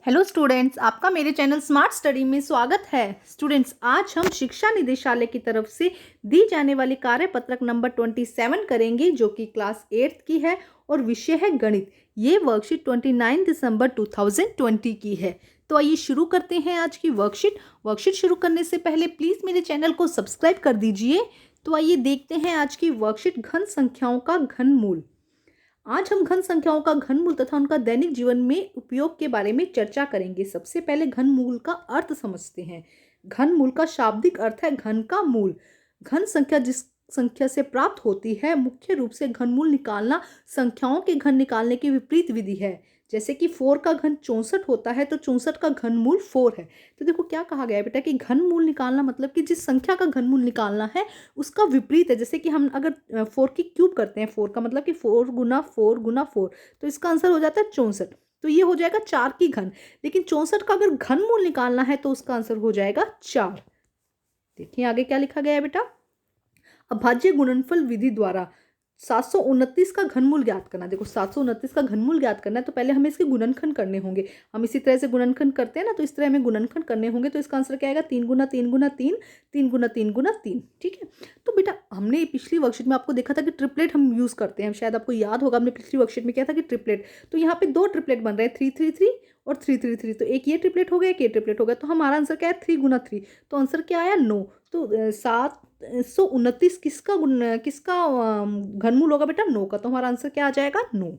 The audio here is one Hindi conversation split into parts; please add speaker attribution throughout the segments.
Speaker 1: हेलो स्टूडेंट्स, आपका मेरे चैनल स्मार्ट स्टडी में स्वागत है। स्टूडेंट्स, आज हम शिक्षा निदेशालय की तरफ से दी जाने वाली कार्यपत्रक नंबर 27 करेंगे, जो कि क्लास 8 की है और विषय है गणित। ये वर्कशीट 29 दिसंबर 2020 की है। तो आइए शुरू करते हैं आज की वर्कशीट शुरू करने से पहले प्लीज़ मेरे चैनल को सब्सक्राइब कर दीजिए। तो आइए देखते हैं आज की वर्कशीट, घन संख्याओं का घनमूल। आज हम घन संख्याओं का घनमूल तथा उनका दैनिक जीवन में उपयोग के बारे में चर्चा करेंगे। सबसे पहले घनमूल का अर्थ समझते हैं। घनमूल का शाब्दिक अर्थ है घन का मूल। घन संख्या जिस संख्या से प्राप्त होती है, मुख्य रूप से घनमूल निकालना संख्याओं के घन निकालने की विपरीत विधि है। जैसे कि 4 का घन 64 होता है तो 64 का घनमूल 4 है। तो देखो क्या कहा गया है बेटा कि घनमूल निकालना मतलब कि जिस संख्या का घनमूल निकालना है उसका विपरीत है। जैसे कि हम अगर 4 की क्यूब करते हैं, 4 का मतलब कि 4 गुना 4 गुना 4, तो इसका आंसर हो जाता है 64। तो ये हो जाएगा 4 की घन। लेकिन 64 का अगर घनमूल निकालना है तो उसका आंसर हो जाएगा 4। देखिए आगे क्या लिखा गया है बेटा। अभाज्य गुणनफल विधि द्वारा 729 का घनमूल ज्ञात करना। देखो 729 का घनमूल ज्ञात करना है तो पहले हमें इसके गुणनखंड करने होंगे। हम इसी तरह से गुणनखंड करते हैं ना, तो इस तरह हमें गुणनखंड करने होंगे। तो इसका आंसर क्या आएगा? 3 गुना 3 गुना 3, 3 गुना 3 गुना 3। ठीक है। तो बेटा हमने पिछली वर्कशीट में आपको देखा था कि ट्रिपलेट हम यूज़ करते हैं। शायद आपको याद होगा, हमने पिछली वर्कशीट में किया था कि ट्रिपलेट। तो यहाँ पे 2 ट्रिपलेट बन रहे हैं, 3 3 3 और 3 3 3। तो एक ये ट्रिपलेट हो गया, एक ये ट्रिपलेट हो गया। तो हमारा आंसर क्या है? 3 गुना 3। तो आंसर क्या आया? 9। तो 729 किसका घनमूल होगा बेटा? 9 का। तो हमारा आंसर क्या आ जाएगा? 9।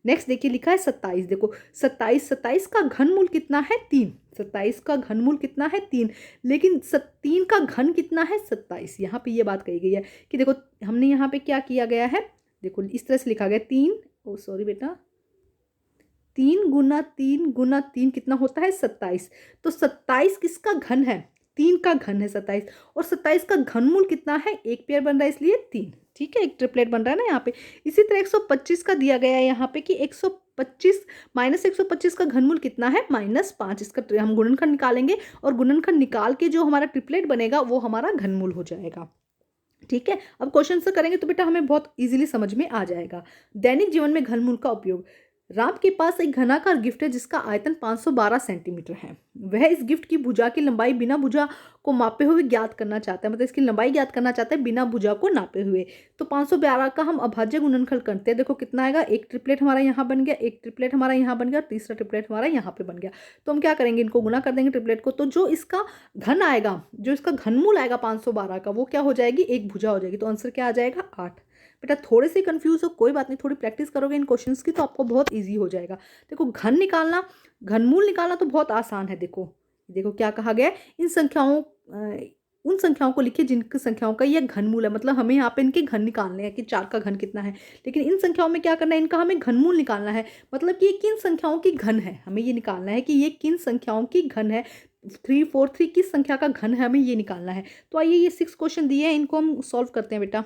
Speaker 1: नेक्स्ट देखिए लिखा है 27। देखो 27 का घनमूल कितना है? 3। 27 का घनमूल कितना है? 3। लेकिन 3 का घन कितना है? 27। यहाँ पे ये बात कही गई है कि देखो हमने यहाँ पे क्या किया गया है। देखो इस तरह से लिखा गया 3, ओ सॉरी बेटा, 3 गुना 3 गुना 3 कितना होता है? 27। तो 27 किसका घन है? 3 का घन है 27। और 27 का घनमूल कितना है? एक पेयर बन रहा है इसलिए 3। ठीक है, एक ट्रिपलेट बन रहा है ना यहाँ पे। इसी तरह 125 का दिया गया है यहाँ पे कि 125 माइनस 125 का घनमूल कितना है? -5। इसका हम गुणनखंड निकालेंगे और गुणनखंड निकाल के जो हमारा ट्रिपलेट बनेगा वो हमारा घनमूल हो जाएगा। ठीक है। अब क्वेश्चन से करेंगे तो बेटा हमें बहुत इजीली समझ में आ जाएगा। दैनिक जीवन में घनमूल का उपयोग। राम के पास एक घनाकार गिफ्ट है जिसका आयतन 512 सेंटीमीटर है। वह इस गिफ्ट की भुजा की लंबाई बिना भुजा को मापे हुए ज्ञात करना चाहता है। मतलब इसकी लंबाई ज्ञात करना चाहता है बिना भुजा को नापे हुए। तो 512 का हम अभाज्य गुणनखंड करते हैं। देखो कितना आएगा? एक ट्रिपलेट हमारा यहाँ बन गया, एक ट्रिपलेट हमारा यहाँ बन गया और तीसरा ट्रिपलेट हमारा यहाँ पे बन गया। तो हम क्या करेंगे? इनको गुना कर देंगे ट्रिपलेट को। तो जो इसका घन आएगा, जो इसका घनमूल आएगा 512 का, वो क्या हो जाएगी? एक भुजा हो जाएगी। तो आंसर क्या आ जाएगा? 8। बेटा थोड़े से कंफ्यूज हो, कोई बात नहीं, थोड़ी प्रैक्टिस करोगे इन क्वेश्चंस की तो आपको बहुत इजी हो जाएगा। देखो घनमूल निकालना तो बहुत आसान है। देखो देखो क्या कहा गया है, उन संख्याओं को लिखिए जिनकी संख्याओं का यह घनमूल है। मतलब हमें यहाँ पे इनके घन निकालने हैं कि 4 का घन कितना है। लेकिन इन संख्याओं में क्या करना है? इनका हमें घनमूल निकालना है। मतलब कि ये किन संख्याओं की घन है, हमें ये निकालना है कि ये किन संख्याओं की घन है। 343 किस संख्या का घन है, हमें ये निकालना है। तो आइए ये 6 क्वेश्चन दिए हैं, इनको हम सॉल्व करते हैं बेटा।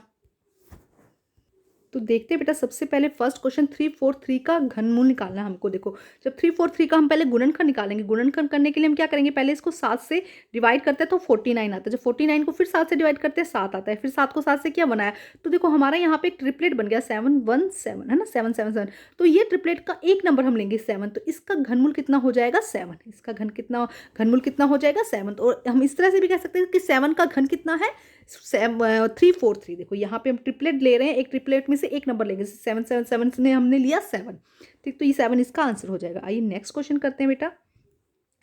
Speaker 1: तो देखते हैं बेटा, सबसे पहले फर्स्ट क्वेश्चन 343 का घनमूल निकालना है हमको। देखो जब 343 का हम पहले गुणनखंड निकालेंगे, गुणनखंड करने के लिए हम क्या करेंगे? पहले इसको 7 से डिवाइड करते हैं तो 49 आता है। जब 49 को फिर 7 से डिवाइड करते हैं 7 आता है। फिर 7 को 7 से क्या बनाया? तो देखो हमारा यहाँ पे एक ट्रिपलेट बन गया 717, है ना, 777। तो ये ट्रिपलेट का एक नंबर हम लेंगे 7। तो इसका घनमूल कितना हो जाएगा? 7। इसका घनमूल कितना हो जाएगा? 7। और हम इस तरह से भी कह सकते हैं कि 7 का घन कितना है? 343। देखो यहाँ पे हम ट्रिपलेट ले रहे हैं, एक ट्रिपलेट में से एक नंबर लेंगे। 777 ने हमने लिया 7। ठीक, तो ये 7 इसका आंसर हो जाएगा। आइए नेक्स्ट क्वेश्चन करते हैं बेटा।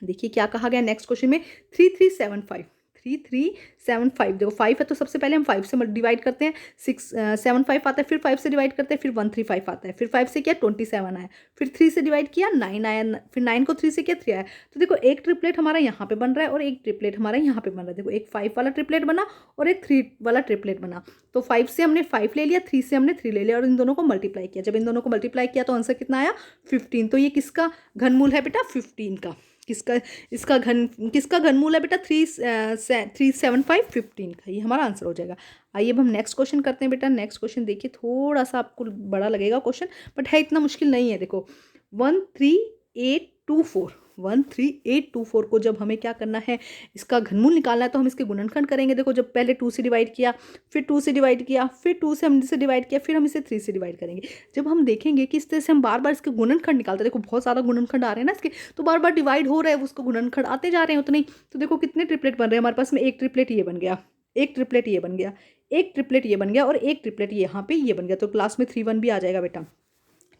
Speaker 1: देखिए क्या कहा गया नेक्स्ट क्वेश्चन में। 3375 3375। देखो 5 है तो सबसे पहले हम 5 से डिवाइड करते हैं। 75 आता है, फिर 5 से डिवाइड करते हैं, फिर 135 आता है, फिर 5 से किया 27 आया, फिर 3 से डिवाइड किया 9 आया, फिर 9 को 3 से किया 3 आया। तो देखो एक ट्रिपलेट हमारा यहाँ पे बन रहा है और एक ट्रिपलेट हमारा यहाँ पे बन रहा है। देखो एक 5 वाला ट्रिपलेट बना और एक 3 वाला ट्रिपलेट बना। तो 5 से हमने 5 ले लिया, 3 से हमने 3 ले लिया और इन दोनों को मल्टीप्लाई किया। जब इन दोनों को मल्टीप्लाई किया तो आंसर कितना आया? 15। तो ये किसका घनमूल है बेटा? 15 का। किसका घनमूल है बेटा? 375 15 का। ये हमारा आंसर हो जाएगा। आइए अब हम नेक्स्ट क्वेश्चन करते हैं बेटा। नेक्स्ट क्वेश्चन देखिए, थोड़ा सा आपको बड़ा लगेगा क्वेश्चन, बट है इतना मुश्किल नहीं है। देखो 13824 13824 को जब हमें क्या करना है, इसका घनमूल निकालना है, तो हम इसके गुणनखंड करेंगे। देखो जब पहले 2 से डिवाइड किया, फिर 2 से डिवाइड किया, फिर 2 से हम इसे डिवाइड किया, फिर हम इसे 3 से डिवाइड करेंगे। जब हम देखेंगे कि इस तरह से हम बार बार इसके गुणनखंड निकालते हैं, देखो बहुत ज़्यादा गुणनखंड आ रहे हैं ना इसके, तो बार बार डिवाइड हो रहा है, उसको गुणनखंड आते जा रहे हैं उतने ही। तो देखो कितने ट्रिपलेट बन रहे हैं हमारे पास में, एक ट्रिपलेट ये बन गया, एक ट्रिपलेट ये बन गया, एक ट्रिपलेट ये बन गया, और एक ट्रिपलेट यहाँ पे ये बन गया। तो क्लास में 3 1 भी आ जाएगा बेटा।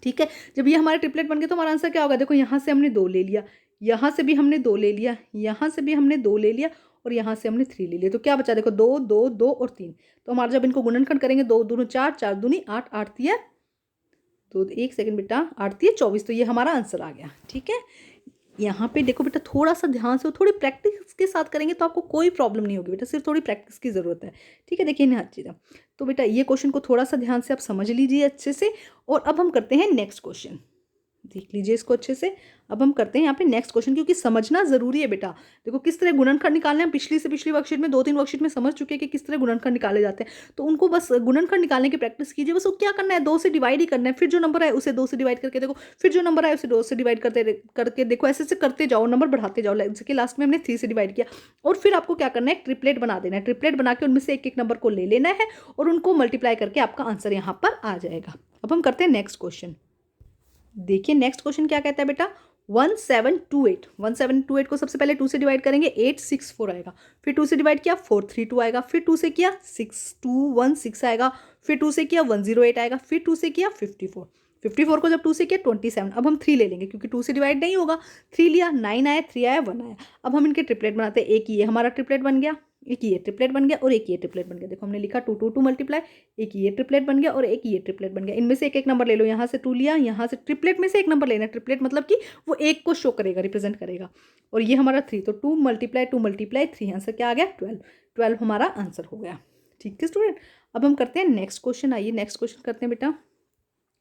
Speaker 1: ठीक है, जब ये हमारे ट्रिपलेट बन गए तो हमारा आंसर क्या होगा, देखो यहाँ से हमने 2 ले लिया, यहाँ से भी हमने 2 ले लिया, यहाँ से भी हमने 2 ले लिया, और यहाँ से हमने 3 ले लिया। तो क्या बचा, देखो 2 2 2 और 3। तो हमारा जब इनको गुणनखंड करेंगे, 2 दूनी 4, 4 दूनी 8, 8 तिया तो 1 सेकंड बेटा, 8 तिया 24। तो ये हमारा आंसर आ गया। ठीक है, यहाँ पे देखो बेटा, थोड़ा सा ध्यान से, थोड़ी प्रैक्टिस के साथ करेंगे तो आपको कोई प्रॉब्लम नहीं होगी बेटा, सिर्फ थोड़ी प्रैक्टिस की ज़रूरत है। ठीक है, देखिए हर चीज़। तो बेटा ये क्वेश्चन को थोड़ा सा ध्यान से आप समझ लीजिए अच्छे से, और अब हम करते हैं नेक्स्ट क्वेश्चन। देख लीजिए इसको अच्छे से। अब हम करते हैं यहाँ पे नेक्स्ट क्वेश्चन, क्योंकि समझना जरूरी है बेटा। देखो किस तरह गुणनखंड निकालने, हम पिछली से पिछली वर्कशीट में 2-3 वर्कशीट में समझ चुके हैं कि किस तरह गुणनखंड निकाले जाते हैं। तो उनको बस गुणनखंड निकालने की प्रैक्टिस कीजिए। बस वो क्या करना है, 2 से डिवाइड ही करना है, फिर जो नंबर है उसे 2 से डिवाइड करके देखो, फिर जो नंबर है उसे 2 से डिवाइड करके देखो, ऐसे से करते जाओ, नंबर बढ़ाते जाओ। जैसे लास्ट में हमने 3 से डिवाइड किया, और फिर आपको क्या करना है, ट्रिपलेट बना देना है। ट्रिपलेट बना के उनमें से एक एक नंबर को ले लेना है, और उनको मल्टीप्लाई करके आपका आंसर यहाँ पर आ जाएगा। अब हम करते हैं नेक्स्ट क्वेश्चन। देखिए नेक्स्ट क्वेश्चन क्या कहता है बेटा, 1728। 1728 को सबसे पहले 2 से डिवाइड करेंगे, 864 आएगा, फिर 2 से डिवाइड किया 432 आएगा, फिर 2 से किया 6216 आएगा, फिर 2 से किया 108 आएगा, फिर 2 से किया 54। 54 को जब 2 से किया 27। अब हम 3 ले लेंगे, क्योंकि 2 से डिवाइड नहीं होगा। 3 लिया, 9 आया, 3 आया, 1 आया। अब हम इनके ट्रिपलेट बनाते हैं। एक ये हमारा ट्रिपलेट बन गया, एक ये ट्रिपलेट बन गया, और एक ये ट्रिपलेट बन गया। देखो हमने लिखा 2 2 2 मल्टीप्लाई, एक ये ट्रिपलेट बन गया और एक ये ट्रिपलेट बन गया। इनमें से एक एक नंबर ले लो, यहाँ से 2 लिया, यहाँ से ट्रिपलेट में से एक नंबर लेना। ट्रिपलेट मतलब कि वो एक को शो करेगा, रिप्रेजेंट करेगा। और ये हमारा 3, तो 2 मल्टीप्लाई 2 मल्टीप्लाई 3, आंसर क्या आ गया, 12। 12 हमारा आंसर हो गया। ठीक है स्टूडेंट, अब हम करते हैं नेक्स्ट क्वेश्चन। आइए नेक्स्ट क्वेश्चन करते हैं बेटा।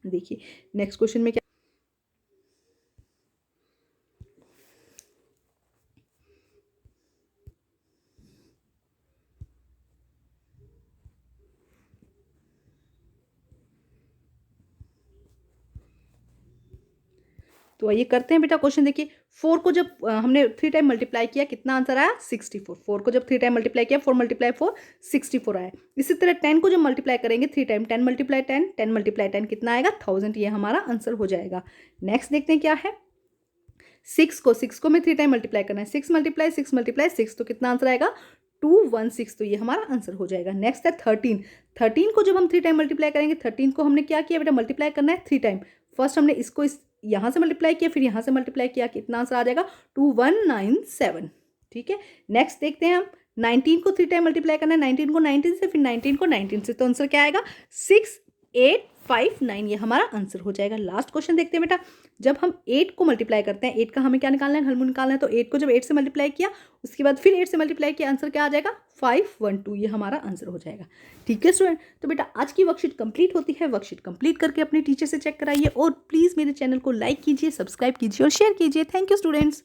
Speaker 1: देखिए नेक्स्ट क्वेश्चन में क्या, तो आइए करते हैं बेटा क्वेश्चन। देखिए 4 को जब हमने 3 टाइम मल्टीप्लाई किया, कितना आंसर आया, 64। 4 को जब 3 टाइम मल्टीप्लाई किया, 4 मल्टीप्लाई 4 64 आया। इसी तरह 10 को जब मल्टीप्लाई करेंगे 3 टाइम, 10 मल्टीप्लाई 10, 10 मल्टीप्लाई 10 कितना आएगा, 1000। ये हमारा आंसर हो जाएगा। नेक्स्ट देखते हैं क्या है, 6 को मैं 3 टाइम मल्टीप्लाई करना है, 6 मल्टीप्लाई 6 मल्टीप्लाई 6, तो कितना आंसर आएगा, 216। तो ये हमारा आंसर हो जाएगा। नेक्स्ट है 13। 13 को जब हम 3 टाइम मल्टीप्लाई करेंगे, 13 को हमने क्या किया बेटा, मल्टीप्लाई करना है 3 टाइम। फर्स्ट हमने इसको यहाँ से मल्टीप्लाई किया, फिर यहाँ से मल्टीप्लाई किया, कितना आंसर आ जाएगा, 2197। ठीक है, नेक्स्ट देखते हैं हम 19 को 3 टाइम मल्टीप्लाई करना है, 19 को 19 से, फिर 19 को 19 से, तो आंसर क्या आएगा, 6859। ये हमारा आंसर हो जाएगा। लास्ट क्वेश्चन देखते हैं बेटा, जब हम 8 को मल्टीप्लाई करते हैं, 8 का हमें क्या निकालना है, घनमूल निकालना है। तो 8 को जब 8 से मल्टीप्लाई किया, उसके बाद फिर 8 से मल्टीप्लाई किया, आंसर क्या आ जाएगा, 512। ये हमारा आंसर हो जाएगा। ठीक है स्टूडेंट, तो बेटा आज की वर्कशीट कंप्लीट होती है। वर्कशीट कंप्लीट करके अपने टीचर से चेक कराइए, और प्लीज़ मेरे चैनल को लाइक कीजिए, सब्सक्राइब कीजिए और शेयर कीजिए। Thank you students.